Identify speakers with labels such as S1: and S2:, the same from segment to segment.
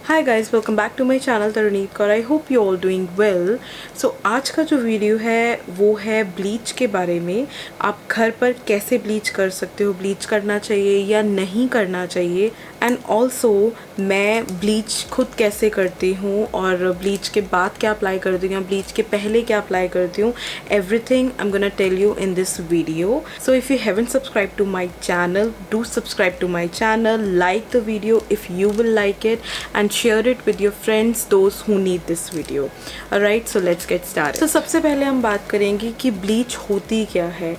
S1: Hi guys, welcome back to my channel Taruneet Kaur. I hope you all doing well. So आज का जो video है वो है ब्लीच के बारे में। आप घर पर कैसे ब्लीच कर सकते हो, ब्लीच करना चाहिए या नहीं करना चाहिए, एंड ऑल्सो मैं ब्लीच खुद कैसे करती हूँ और ब्लीच के बाद क्या अप्लाई करती हूँ या ब्लीच के पहले क्या अप्लाई करती हूँ, everything I am gonna tell you in this video. So if you haven't subscribe to my channel, do subscribe to my channel, like the video if you will like it, and share it with your friends, those who need this video. Alright, so let's get started. तो सबसे पहले हम बात करेंगे कि bleach होती क्या है।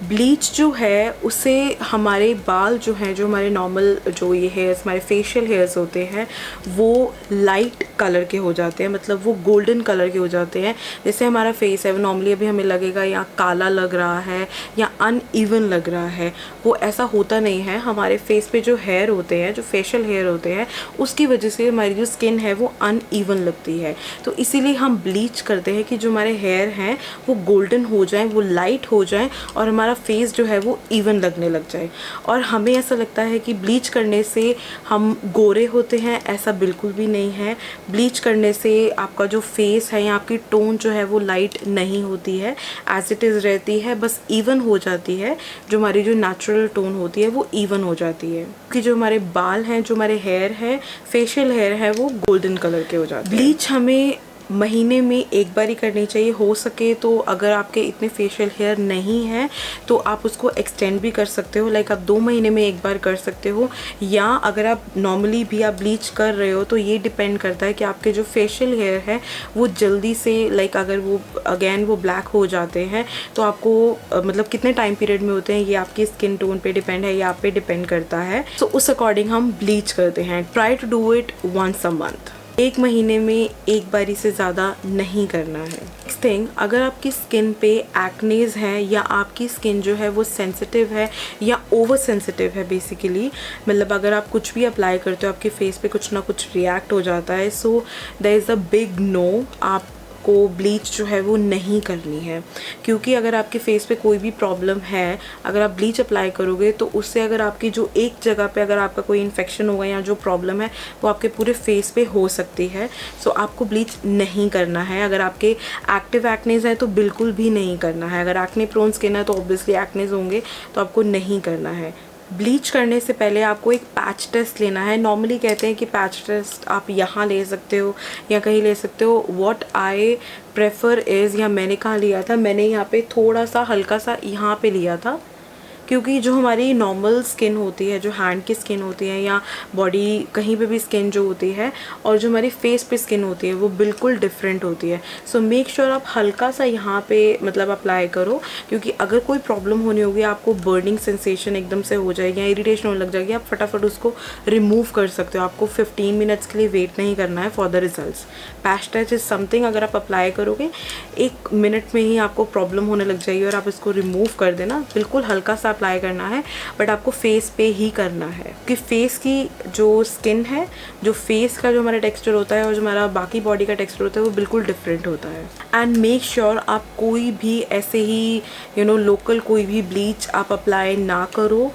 S1: ब्लीच जो है उसे हमारे बाल जो हैं, जो हमारे नॉर्मल जो ये हेयर्स, हमारे फेशियल हेयर्स होते हैं, वो लाइट कलर के हो जाते हैं, मतलब वो गोल्डन कलर के हो जाते हैं। जैसे हमारा फेस है वो नॉर्मली अभी हमें लगेगा या काला लग रहा है या अनइवन लग रहा है, वो ऐसा होता नहीं है। हमारे फेस पे जो हेयर होते हैं, जो फेशियल हेयर होते हैं, उसकी वजह से हमारी जो स्किन है वो अनइवन लगती है। तो इसीलिए हम ब्लीच करते हैं कि जो हमारे हेयर हैं वो गोल्डन हो जाएं, वो लाइट हो जाएं और हमारा फेस जो है वो इवन लगने लग जाए। और हमें ऐसा लगता है कि ब्लीच करने से हम गोरे होते हैं, ऐसा बिल्कुल भी नहीं है। ब्लीच करने से आपका जो फेस है या आपकी टोन जो है वो लाइट नहीं होती है, एज इट इज़ रहती है, बस इवन हो जाती है। जो हमारी जो नेचुरल टोन होती है वो इवन हो जाती है, कि जो हमारे बाल हैं, जो हमारे हेयर है, फेशियल हेयर है, वो गोल्डन कलर के हो जाते हैं। ब्लीच हमें महीने में एक बार ही करनी चाहिए, हो सके तो अगर आपके इतने फेशियल हेयर नहीं हैं तो आप उसको एक्सटेंड भी कर सकते हो, लाइक आप 2 महीने में एक बार कर सकते हो। या अगर आप नॉर्मली भी आप ब्लीच कर रहे हो तो ये डिपेंड करता है कि आपके जो फेशियल हेयर है वो जल्दी से, लाइक अगर वो अगेन वो ब्लैक हो जाते हैं तो आपको मतलब कितने टाइम पीरियड में होते हैं, ये आपकी स्किन टोन पे डिपेंड है, ये आप पे डिपेंड करता है। सो उस अकॉर्डिंग हम ब्लीच करते हैं। Try to do it once a month, एक महीने में एक बारी से ज़्यादा नहीं करना है। नेक्स्ट थिंग, अगर आपकी स्किन पे एक्नेज है या आपकी स्किन जो है वो सेंसिटिव है या ओवर सेंसिटिव है, बेसिकली मतलब अगर आप कुछ भी अप्लाई करते हो आपके फेस पे कुछ ना कुछ रिएक्ट हो जाता है, so there is a big no, आप को ब्लीच जो है वो नहीं करनी है। क्योंकि अगर आपके फेस पे कोई भी प्रॉब्लम है, अगर आप ब्लीच अप्लाई करोगे तो उससे अगर आपकी जो एक जगह पे अगर आपका कोई इन्फेक्शन होगा या जो प्रॉब्लम है वो आपके पूरे फेस पे हो सकती है। सो आपको ब्लीच नहीं करना है। अगर आपके एक्टिव एक्नेज है तो बिल्कुल भी नहीं करना है। अगर एक्ने प्रोन स्किन है तो ऑब्वियसली एक्नेज होंगे, तो आपको नहीं करना है। ब्लीच करने से पहले आपको एक पैच टेस्ट लेना है। नॉर्मली कहते हैं कि पैच टेस्ट आप यहाँ ले सकते हो या कहीं ले सकते हो। व्हाट आई प्रेफर इज़, या मैंने कहाँ लिया था, मैंने यहाँ पे थोड़ा सा हल्का सा यहाँ पे लिया था, क्योंकि जो हमारी नॉर्मल स्किन होती है, जो हैंड की स्किन होती है या बॉडी कहीं पे भी स्किन जो होती है, और जो हमारी फेस पे स्किन होती है वो बिल्कुल डिफरेंट होती है। सो मेक श्योर आप हल्का सा यहाँ पे मतलब अप्लाई करो, क्योंकि अगर कोई प्रॉब्लम होनी होगी, आपको बर्निंग सेंसेशन एकदम से हो जाएगी या इरिटेशन होने लग जाएगी, आप फटाफट उसको रिमूव कर सकते हो। आपको 15 मिनट्स के लिए वेट नहीं करना है for the results. Patch test is something, अगर आप अप्लाई करोगे 1 मिनट में ही आपको प्रॉब्लम होने लग जाएगी और आप इसको रिमूव कर देना। बिल्कुल हल्का सा अप्लाई करना है, बट आपको फेस पे ही करना है, कि फेस की जो स्किन है, जो फेस का जो हमारा टेक्सचर होता है और जो हमारा बाकी बॉडी का टेक्सचर होता है वो बिल्कुल डिफरेंट होता है। एंड मेक श्योर आप कोई भी ऐसे ही लोकल कोई भी ब्लीच आप अप्लाई ना करो।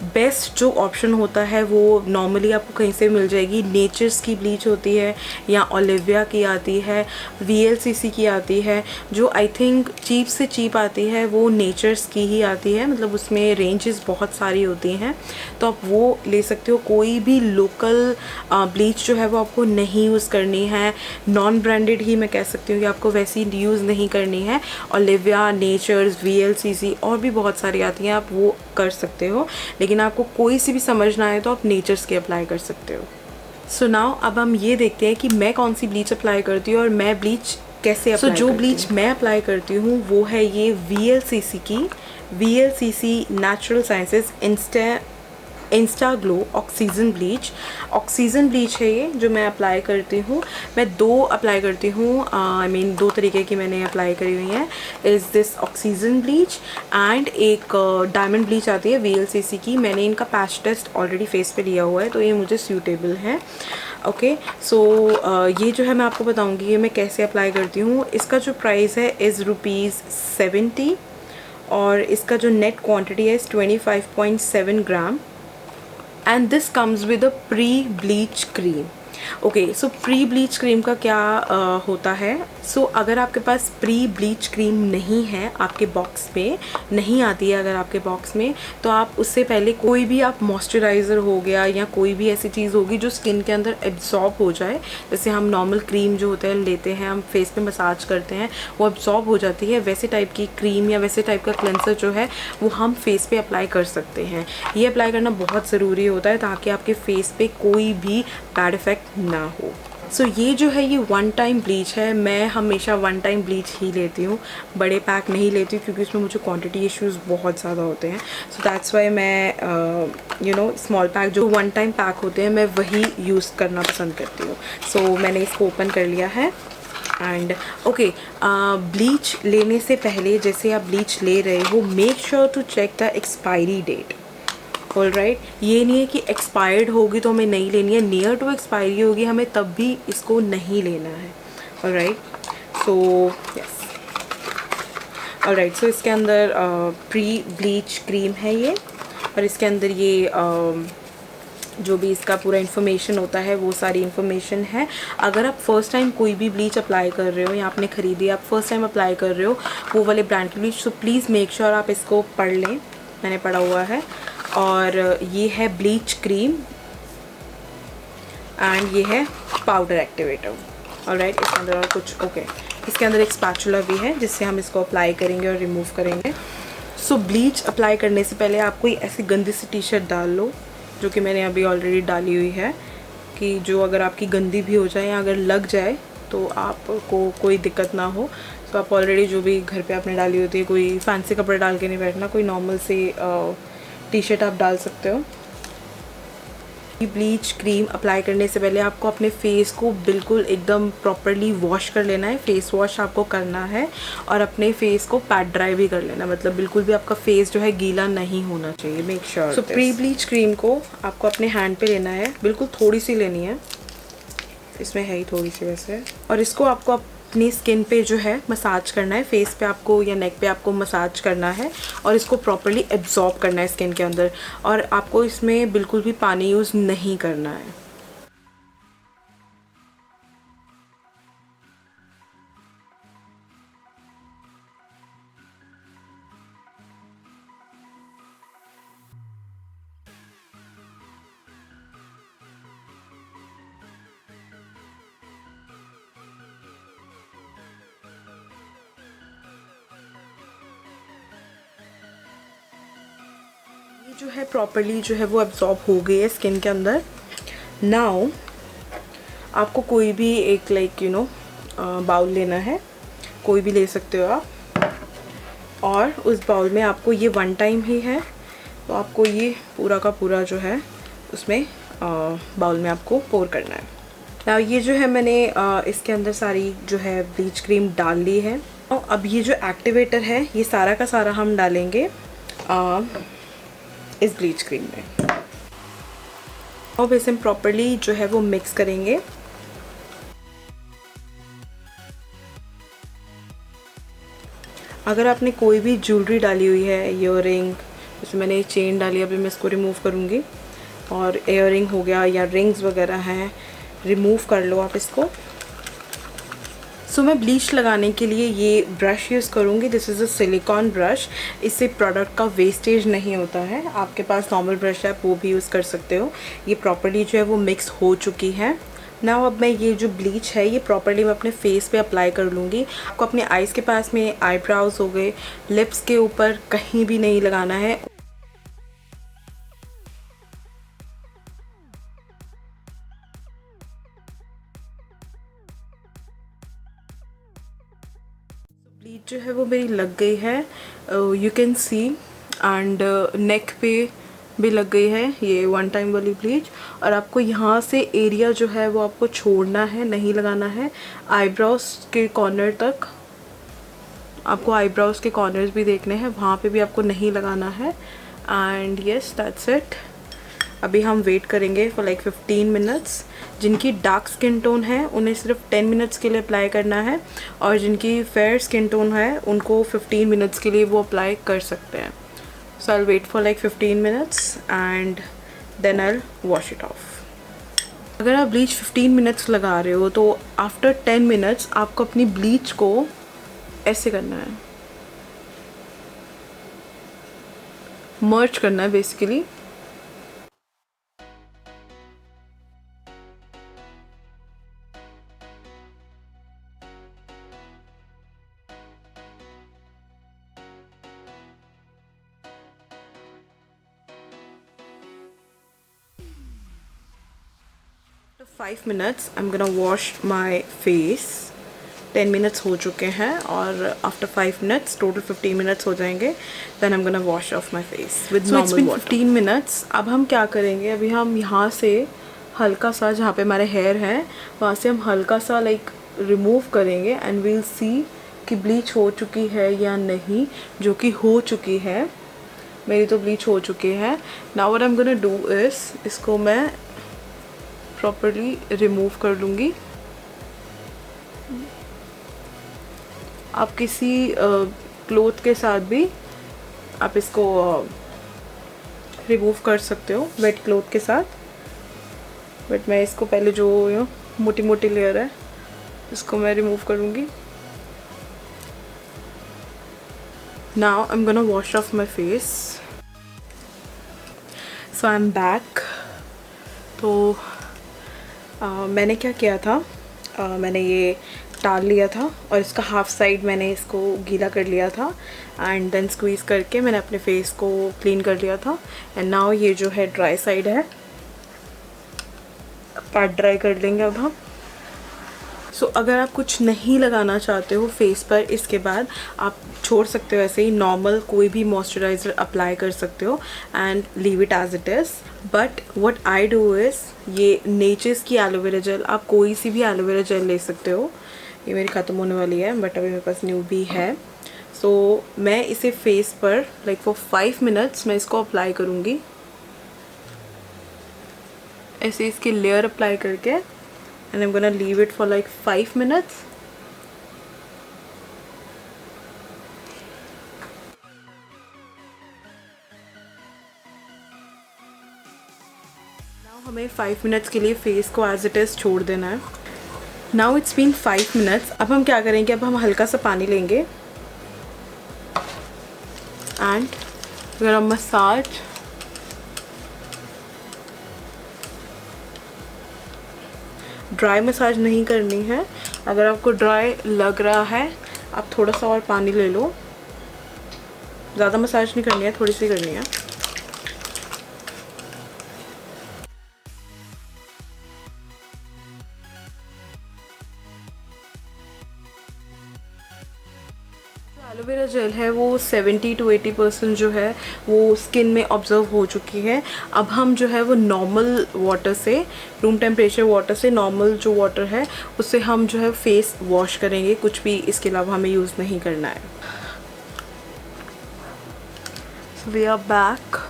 S1: बेस्ट जो ऑप्शन होता है वो नॉर्मली आपको कहीं से मिल जाएगी। नेचर्स की ब्लीच होती है या ओलिविया की आती है, VLCC की आती है। जो आई थिंक चीप से चीप आती है वो नेचर्स की ही आती है, मतलब उसमें रेंजेस बहुत सारी होती हैं, तो आप वो ले सकते हो। कोई भी लोकल ब्लीच जो है वो आपको नहीं यूज़ करनी है। नॉन ब्रांडेड ही मैं कह सकती हूँ कि आपको वैसी यूज़ नहीं करनी है। ओलिविया, नेचर्स, VLCC और भी बहुत सारी आती हैं, आप वो कर सकते हो। लेकिन आपको कोई सी भी समझ ना आए तो आप नेचर्स के अप्लाई कर सकते हो। सो नाउ अब हम ये देखते हैं कि मैं कौन सी ब्लीच अप्लाई करती हूँ और मैं ब्लीच कैसे अप्लाई जो ब्लीच मैं अप्लाई करती हूँ वो है ये VLCC की, VLCC natural sciences Insta glow oxygen bleach. Oxygen bleach है ये जो मैं अप्लाई करती हूँ। मैं 2 अप्लाई करती हूँ, आई मीन 2 तरीके की मैंने अप्लाई करी हुई हैं। Is this oxygen bleach and एक डायमंड ब्लीच आती है VLCC की। मैंने इनका पैच टेस्ट ऑलरेडी फेस पे लिया हुआ है, तो ये मुझे सूटेबल है। ओके, सो ये जो है मैं आपको बताऊँगी ये मैं कैसे अप्लाई करती हूँ। इसका जो प्राइस है इज़ ₹70 और इसका जो नेट क्वान्टिटी है 25.7 ग्राम, and this comes with a pre-bleach cream। Okay, so pre bleach cream का क्या होता है। सो अगर आपके पास प्री ब्लीच क्रीम नहीं है, आपके बॉक्स में नहीं आती है अगर आपके बॉक्स में, तो आप उससे पहले कोई भी आप मॉइस्चराइज़र हो गया या कोई भी ऐसी चीज़ होगी जो स्किन के अंदर एब्जॉर्ब हो जाए। जैसे हम नॉर्मल क्रीम जो होते हैं लेते हैं, हम फेस पे मसाज करते हैं, वो एब्जॉर्ब हो जाती है, वैसे टाइप की क्रीम या वैसे टाइप का क्लेंसर जो है वो हम फेस पे अप्लाई कर सकते हैं। ये अप्लाई करना बहुत ज़रूरी होता है ताकि आपके फेस पे कोई भी बैड इफ़ेक्ट ना हो। सो ये जो है ये वन टाइम ब्लीच है। मैं हमेशा वन टाइम ब्लीच ही लेती हूँ, बड़े पैक नहीं लेती क्योंकि उसमें मुझे क्वांटिटी इश्यूज़ बहुत ज़्यादा होते हैं। सो दैट्स वाई मैं स्मॉल पैक जो वन टाइम पैक होते हैं मैं वही यूज़ करना पसंद करती हूँ। सो मैंने इसको ओपन कर लिया है। एंड ओके, ब्लीच लेने से पहले जैसे आप ब्लीच ले रहे हो, make sure to check the expiry date. All right, ये नहीं है कि एक्सपायर्ड होगी तो हमें नहीं लेनी है, नियर टू एक्सपायरी होगी हमें तब भी इसको नहीं लेना है। All right, so yes, all right, so इसके अंदर प्री ब्लीच क्रीम है ये, और इसके अंदर ये जो भी इसका पूरा इन्फॉर्मेशन होता है वो सारी इन्फॉर्मेशन है। अगर आप फर्स्ट टाइम कोई भी ब्लीच अप्लाई कर रहे हो या आपने ख़रीदी, आप फर्स्ट टाइम अप्लाई कर रहे हो वो वाले ब्रांड की ब्लीच, तो प्लीज़ मेक श्योर आप इसको पढ़ लें। मैंने पढ़ा हुआ है। और ये है ब्लीच क्रीम एंड ये है पाउडर एक्टिवेटर। ऑलराइट, इसके अंदर और कुछ इसके अंदर एक स्पैचुला भी है जिससे हम इसको अप्लाई करेंगे और रिमूव करेंगे। सो ब्लीच अप्लाई करने से पहले आप कोई ऐसी गंदी सी टी शर्ट डाल लो, जो कि मैंने अभी ऑलरेडी डाली हुई है, कि जो अगर आपकी गंदी भी हो जाए या अगर लग जाए तो आपको कोई दिक्कत ना हो। तो आप ऑलरेडी जो भी घर पे आपने डाली होती है, कोई फैंसी कपड़े डाल के नहीं बैठना, कोई नॉर्मल से टी शर्ट आप डाल सकते हो। ब्लीच क्रीम अप्लाई करने से पहले आपको अपने फेस को बिल्कुल एकदम प्रॉपरली वॉश कर लेना है, फेस वॉश आपको करना है, और अपने फेस को पैट ड्राई भी कर लेना, मतलब बिल्कुल भी आपका फेस जो है गीला नहीं होना चाहिए। Make sure. सो प्री ब्लीच क्रीम को आपको अपने हैंड पे लेना है, बिल्कुल थोड़ी सी लेनी है, इसमें है ही थोड़ी सी वैसे, और इसको आपको अपनी स्किन पे जो है मसाज करना है, फेस पे आपको या नेक पे आपको मसाज करना है और इसको प्रॉपर्ली एब्जॉर्ब करना है स्किन के अंदर, और आपको इसमें बिल्कुल भी पानी यूज़ नहीं करना है। जो है प्रॉपर्ली जो है वो एब्जॉर्ब हो गई है स्किन के अंदर। नाउ आपको कोई भी एक बाउल लेना है, कोई भी ले सकते हो आप, और उस बाउल में आपको ये वन टाइम ही है तो आपको ये पूरा का पूरा जो है उसमें बाउल में आपको पोर करना है। नाउ ये जो है मैंने इसके अंदर सारी जो है ब्लीच क्रीम डाल ली है। और अब ये जो एक्टिवेटर है ये सारा का सारा हम डालेंगे इस ब्लीच क्रीम में, और इसे हम प्रॉपर्ली जो है वो मिक्स करेंगे। अगर आपने कोई भी ज्वेलरी डाली हुई है, ईयररिंग, जैसे मैंने चेन डाली, अभी मैं इसको रिमूव करूँगी, और ईयररिंग हो गया या रिंग्स वगैरह हैं, रिमूव कर लो आप इसको। सो मैं ब्लीच लगाने के लिए ये ब्रश यूज़ करूँगी। This is a silicon brush, इससे प्रोडक्ट का वेस्टेज नहीं होता है। आपके पास नॉर्मल ब्रश है आप वो भी यूज़ कर सकते हो। ये प्रॉपर्ली जो है वो मिक्स हो चुकी है। नाउ अब मैं ये जो ब्लीच है ये प्रॉपर्ली मैं अपने फेस पे अप्लाई कर लूँगी। आपको अपने आइज़ के पास में, आईब्राउज हो गए, लिप्स के ऊपर कहीं भी नहीं लगाना है। ब्लीच जो है वो मेरी लग गई है, you can see, and neck पे भी लग गई है ये वन टाइम वाली ब्लीच। और आपको यहाँ से एरिया जो है वो आपको छोड़ना है, नहीं लगाना है। आईब्रोज के कॉर्नर तक आपको आईब्रोज के कॉर्नर्स भी देखने हैं, वहाँ पे भी आपको नहीं लगाना है। And yes, that's it. अभी हम वेट करेंगे फॉर लाइक 15 मिनट्स। जिनकी डार्क स्किन टोन है उन्हें सिर्फ 10 मिनट्स के लिए अप्लाई करना है, और जिनकी फेयर स्किन टोन है उनको 15 मिनट्स के लिए वो अप्लाई कर सकते हैं। So I will wait for like 15 minutes and then I will wash it off. अगर आप ब्लीच 15 मिनट्स लगा रहे हो तो आफ्टर 10 मिनट्स आपको अपनी ब्लीच को ऐसे करना है, मर्ज करना है basically. After 5 minutes I'm gonna wash my face। 10 minutes हो चुके हैं और आफ्टर 5 मिनट्स टोटल 15 मिनट्स हो जाएंगे। Then I am gonna wash off my face with normal water. 15 minutes. अब हम क्या करेंगे, अभी हम यहाँ से हल्का सा, जहाँ पे हमारे हेयर हैं वहाँ से हम हल्का सा लाइक रिमूव करेंगे एंड वील सी कि ब्लीच हो चुकी है या नहीं, जो कि हो चुकी है। मेरी तो ब्लीच हो चुकी है। Now what I am gonna do is, इसको मैं प्रॉपरली रिमूव कर लूँगी। आप किसी क्लोथ के साथ भी आप इसको रिमूव कर सकते हो, वेट क्लोथ के साथ। बट मैं इसको पहले जो मोटी मोटी लेयर है इसको मैं रिमूव करूँगी। Now I am gonna wash off my face. So I am back. तो मैंने क्या किया था, मैंने ये डाल लिया था और इसका हाफ साइड मैंने इसको गीला कर लिया था एंड देन स्क्वीज़ करके मैंने अपने फेस को क्लीन कर लिया था। एंड नाउ ये जो है ड्राई साइड है, पार्ट ड्राई कर लेंगे अब हम। सो अगर आप कुछ नहीं लगाना चाहते हो फेस पर, इसके बाद आप छोड़ सकते हो ऐसे ही नॉर्मल कोई भी मॉइस्चराइज़र अप्लाई कर सकते हो and leave it as it is. But what I do is, ये नेचर्स की एलोवेरा जेल, आप कोई सी भी एलोवेरा जेल ले सकते हो। ये मेरी ख़त्म होने वाली है बट अभी मेरे पास न्यू भी है। सो मैं इसे फेस पर लाइक फॉर 5 मिनट्स मैं इसको अप्लाई करूँगी, ऐसे इसकी लेयर अप्लाई करके। And I'm gonna leave it for like 5 minutes. Now हमें 5 मिनट्स के लिए फेस को एज इट इज़ छोड़ देना है। Now it's been 5 minutes. अब हम क्या करेंगे, अब हम हल्का सा पानी लेंगे and we're gonna massage. Dry massage नहीं करनी है। अगर आपको ड्राई लग रहा है आप थोड़ा सा और पानी ले लो, ज़्यादा मसाज नहीं करनी है, थोड़ी सी करनी है। एलोवेरा जेल है वो 70 to 80% जो है वो स्किन में ऑब्जर्व हो चुकी है। अब हम जो है वो नॉर्मल वाटर से, रूम टेम्परेचर वाटर से, नॉर्मल जो वाटर है उससे हम जो है फेस वॉश करेंगे। कुछ भी इसके अलावा हमें यूज़ नहीं करना है। So we are back.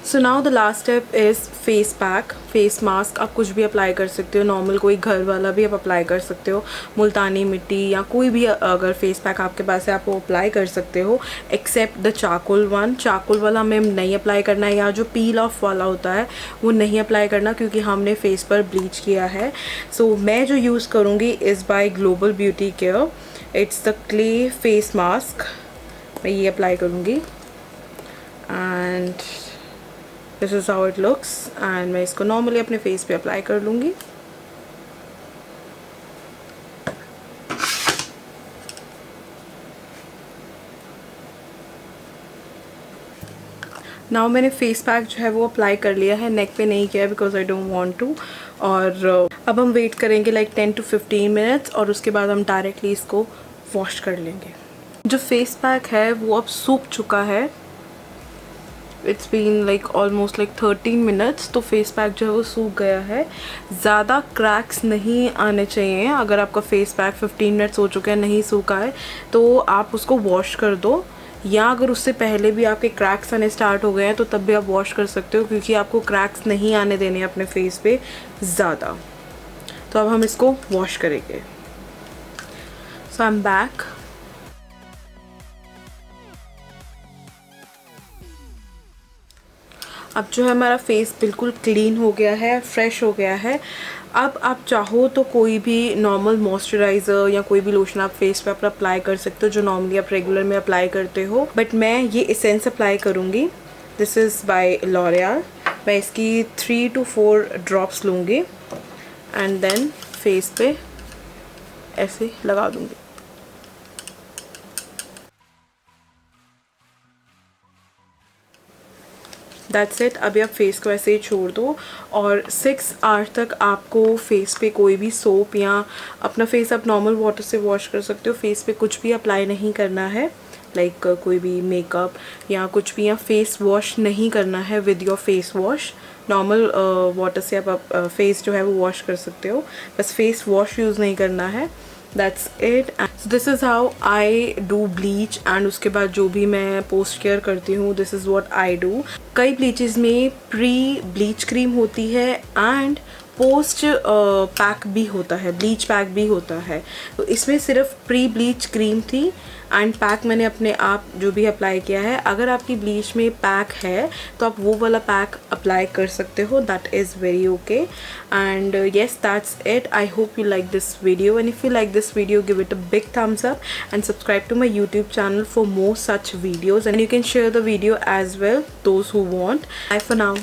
S1: So now the last step is face pack, face mask. आप कुछ भी अप्लाई कर सकते हो, नॉर्मल कोई घर वाला भी आप अप्लाई कर सकते हो, मुल्तानी मिट्टी या कोई भी अगर फेस पैक आपके पास है आप वो अप्लाई कर सकते हो, except the charcoal one. Charcoal वाला हमें नहीं अप्लाई करना है, या जो पील ऑफ वाला होता है वो नहीं अप्लाई करना क्योंकि हमने फेस पर ब्लीच किया है। सो मैं जो यूज़ करूँगी is by global beauty care, it's the clay face mask. मैं ये अप्लाई करूँगी and this is how it looks. And मैं इसको नॉर्मली अपने फेस पे अप्लाई कर लूँगी। नाउ मैंने फेस पैक जो है वो अप्लाई कर लिया है, नेक पे नहीं किया because I don't want to. और अब हम वेट करेंगे लाइक 10 to 15 मिनट्स और उसके बाद हम डायरेक्टली इसको वॉश कर लेंगे। जो फेस पैक है वो अब सूख चुका है। It's been like almost like 13 minutes. तो फेस पैक जो है वो सूख गया है। ज़्यादा क्रैक्स नहीं आने चाहिए। अगर आपका फेस पैक 15 मिनट्स हो चुके हैं नहीं सूखा है तो आप उसको वॉश कर दो, या अगर उससे पहले भी आपके क्रैक्स आने स्टार्ट हो गए हैं तो तब भी आप वॉश कर सकते हो क्योंकि आपको क्रैक्स नहीं आने देने अपने फेस पे ज़्यादा। तो अब हम इसको वॉश करेंगे। सो आई एम बैक। अब जो है हमारा फेस बिल्कुल क्लीन हो गया है, फ्रेश हो गया है। अब आप चाहो तो कोई भी नॉर्मल मॉइस्चराइज़र या कोई भी लोशन आप फेस पे अपना अप्लाई कर सकते हो जो नॉर्मली आप रेगुलर में अप्लाई करते हो, बट मैं ये एसेंस अप्लाई करूँगी। This is by L'Oréal. मैं इसकी 3 to 4 ड्रॉप्स लूँगी एंड देन फेस पे ऐसे लगा दूँगी। That's it. अभी आप फेस को ऐसे ही छोड़ दो और 6 आवर्स तक आपको फेस पे कोई भी सोप या अपना फेस आप नॉर्मल वाटर से वॉश कर सकते हो। फेस पे कुछ भी अप्लाई नहीं करना है, लाइक कोई भी मेकअप या कुछ भी, या फेस वॉश नहीं करना है with your face wash. Normal water से आप फेस जो है वो वॉश कर सकते हो, बस फेस वॉश यूज़ नहीं करना है। That's it. So this is how I do bleach and उसके बाद जो भी मैं पोस्ट केयर करती हूँ, this is what I do. कई ब्लीचेस में प्री ब्लीच क्रीम होती है एंड पोस्ट पैक भी होता है, ब्लीच पैक भी होता है। तो इसमें सिर्फ प्री ब्लीच क्रीम थी एंड पैक मैंने अपने आप जो भी अप्लाई किया है। अगर आपकी ब्लीच में पैक है तो आप वो वाला पैक अप्लाई कर सकते हो, that is very okay. And yes, that's it. I hope you like this video, and if you like this video, give it a big thumbs up and subscribe to my YouTube channel for more such videos, and you can share the video as well, those who want. Bye for now.